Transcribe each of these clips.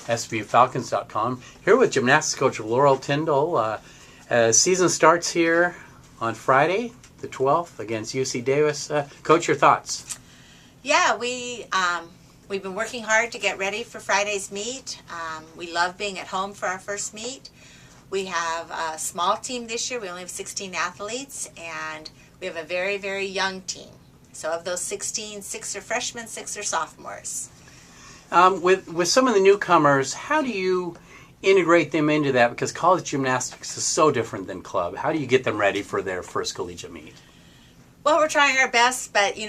SPUFalcons.com. Here with gymnastics coach Laurel Tindall. Season starts here on Friday, the 12th, against UC Davis. Coach, your thoughts? Yeah, we've been working hard to get ready for Friday's meet. We love being at home for our first meet. We have a small team this year. We only have 16 athletes, and we have a very, very young team. So of those 16, 6 are freshmen, 6 are sophomores. With some of the newcomers, how do you integrate them into that? Because college gymnastics is so different than club. How do you get them ready for their first collegiate meet? Well, we're trying our best, but we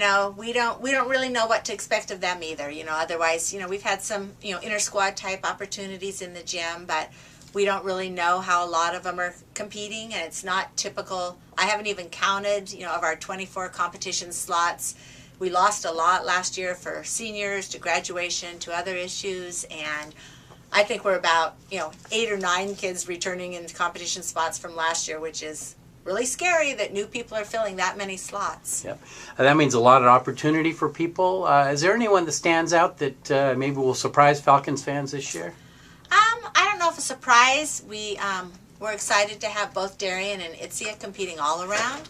don't really know what to expect of them either. Otherwise, we've had some inter squad type opportunities in the gym, but we don't really know how a lot of them are competing, and it's not typical. I haven't even counted, of our 24 competition slots. We lost a lot last year for seniors, to graduation, to other issues, and I think we're about 8 or 9 kids returning in competition spots from last year, which is really scary that new people are filling that many slots. Yep. That means a lot of opportunity for people. Is there anyone that stands out that maybe will surprise Falcons fans this year? I don't know if a surprise. We're excited to have both Darian and Itzia competing all around.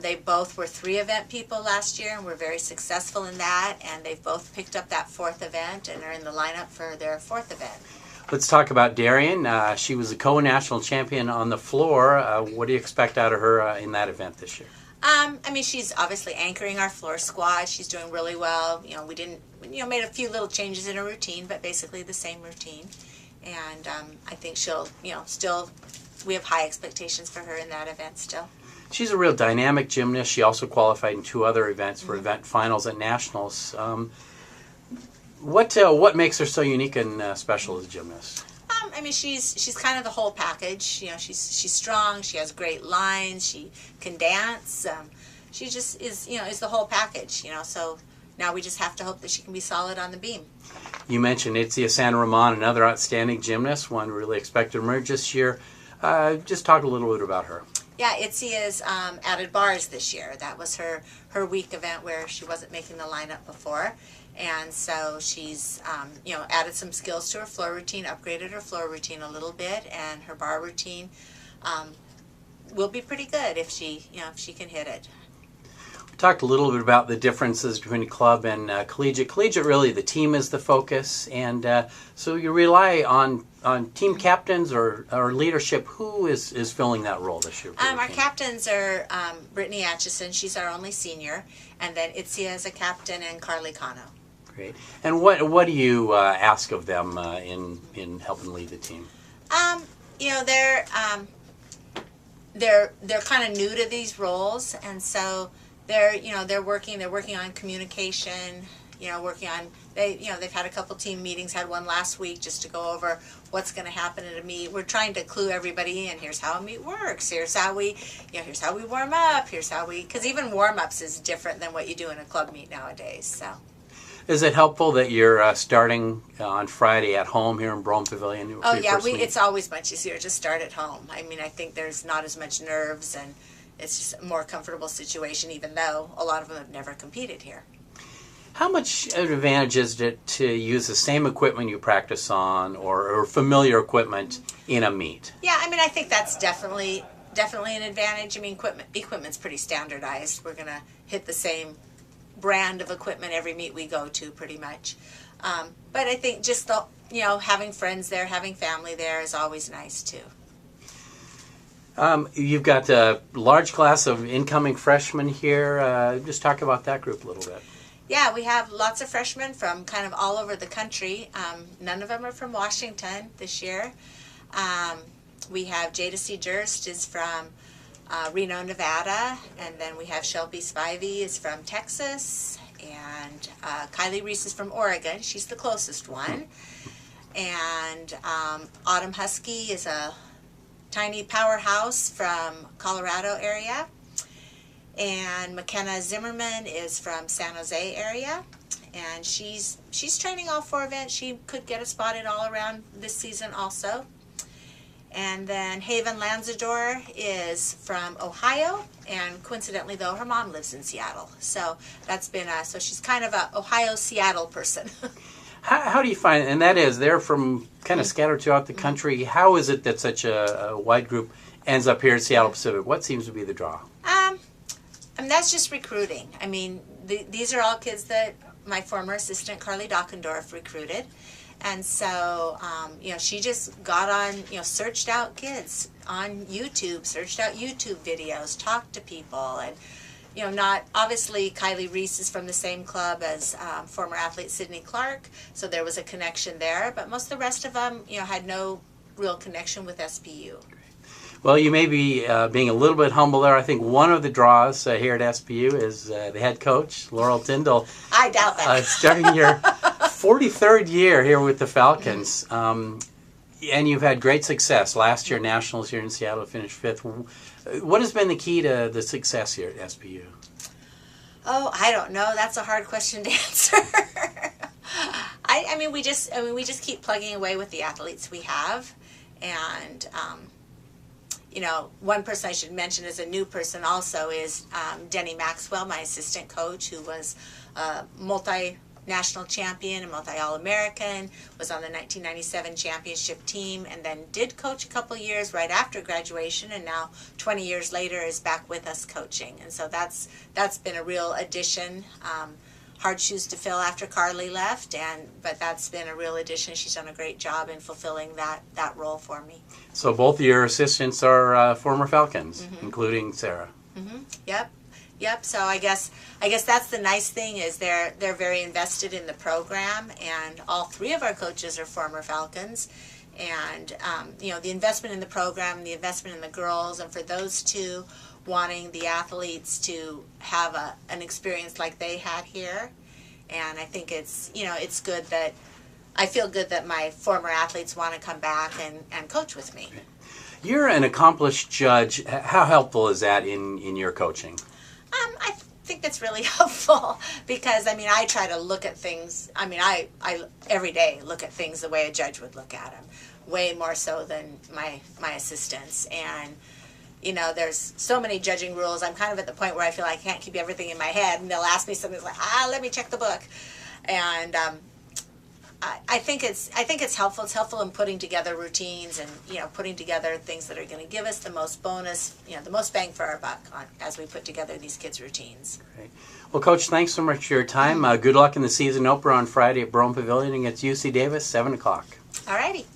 They both were 3-event people last year and were very successful in that, and they've both picked up that 4th event and are in the lineup for their 4th event. Let's talk about Darian. She was a co-national champion on the floor. What do you expect out of her in that event this year? She's obviously anchoring our floor squad. She's doing really well. We didn't, made a few little changes in her routine, but basically the same routine. And I think she'll, still, we have high expectations for her in that event still. She's a real dynamic gymnast. She also qualified in 2 other events for event finals at nationals. What makes her so unique and special as a gymnast? She's kind of the whole package. She's strong. She has great lines. She can dance. She just is the whole package. So now we just have to hope that she can be solid on the beam. You mentioned Itzia Santa Ramon, another outstanding gymnast, one really expected to emerge this year. Just talk a little bit about her. Yeah, Itzia's added bars this year. That was her week event where she wasn't making the lineup before. And so she's, added some skills to her floor routine, upgraded her floor routine a little bit, and her bar routine will be pretty good if she can hit it. We talked a little bit about the differences between club and collegiate. Collegiate, really, the team is the focus, and so you rely on team captains or leadership. Who is filling that role this year? Our captains are Brittany Atchison. She's our only senior, and then Itzia is a captain, and Carly Cano. Great. And what do you ask of them in helping lead the team? They're kind of new to these roles, and so they're working on communication. They've had a couple team meetings. Had one last week just to go over what's going to happen at a meet. We're trying to clue everybody in. Here's how a meet works. Here's how we warm up. Because even warm ups is different than what you do in a club meet nowadays. So. Is it helpful that you're starting on Friday at home here in Brougham Pavilion? Oh yeah, it's always much easier to start at home. I think there's not as much nerves, and it's just a more comfortable situation, even though a lot of them have never competed here. How much advantage is it to use the same equipment you practice on or familiar equipment in a meet? Yeah, I think that's definitely an advantage. Equipment's pretty standardized. We're going to hit the same brand of equipment every meet we go to pretty much. But I think just having friends there, having family there is always nice too. You've got a large class of incoming freshmen here. Just talk about that group a little bit. Yeah, we have lots of freshmen from kind of all over the country. None of them are from Washington this year. We have Jada C. Durst is from Reno, Nevada, and then we have Shelby Spivey is from Texas, and Kylie Reese is from Oregon. She's the closest one. And Autumn Husky is a tiny powerhouse from Colorado area. And McKenna Zimmerman is from San Jose area, and she's training all 4 events. She could get a spot in all around this season also. And then Haven Lanzador is from Ohio, and coincidentally though, her mom lives in Seattle. So that's been so she's kind of a Ohio-Seattle person. How do you find, and that is, they're from kind of scattered throughout the country. How is it that such a wide group ends up here at Seattle Pacific? What seems to be the draw? That's just recruiting. I mean, these are all kids that my former assistant Carly Dockendorf recruited. And so, she just got on, searched out kids on YouTube, searched out YouTube videos, talked to people. And, not, obviously Kylie Reese is from the same club as former athlete Sydney Clark. So there was a connection there. But most of the rest of them, had no real connection with SPU. Well, you may be being a little bit humble there. I think one of the draws here at SPU is the head coach, Laurel Tindall. I doubt that. Starting your 43rd year here with the Falcons, and you've had great success. Last year, Nationals here in Seattle, finished 5th. What has been the key to the success here at SPU? Oh, I don't know. That's a hard question to answer. I mean, we just keep plugging away with the athletes we have, and one person I should mention as a new person also is Denny Maxwell, my assistant coach, who was a multi-national champion, a multi-All-American, was on the 1997 championship team, and then did coach a couple years right after graduation, and now 20 years later is back with us coaching. And so that's been a real addition. Hard shoes to fill after Carly left, but that's been a real addition. She's done a great job in fulfilling that role for me. So both of your assistants are former Falcons, including Sarah. Yep. So I guess that's the nice thing is they're very invested in the program, and all 3 of our coaches are former Falcons. And the investment in the program, the investment in the girls, and for those 2 wanting the athletes to have an experience like they had here. And I think it's good that I feel good that my former athletes want to come back and coach with me. You're an accomplished judge. How helpful is that in your coaching? I think that's really helpful because I try to look at things. I every day look at things the way a judge would look at them, way more so than my assistants. And there's so many judging rules. I'm kind of at the point where I feel I can't keep everything in my head, and they'll ask me something like, let me check the book. And I think it's helpful. It's helpful in putting together routines and putting together things that are going to give us the most bonus, the most bang for our buck as we put together these kids' routines. Great. Well, Coach, thanks so much for your time. Good luck in the season opener on Friday at Brougham Pavilion against UC Davis, 7 o'clock. All righty.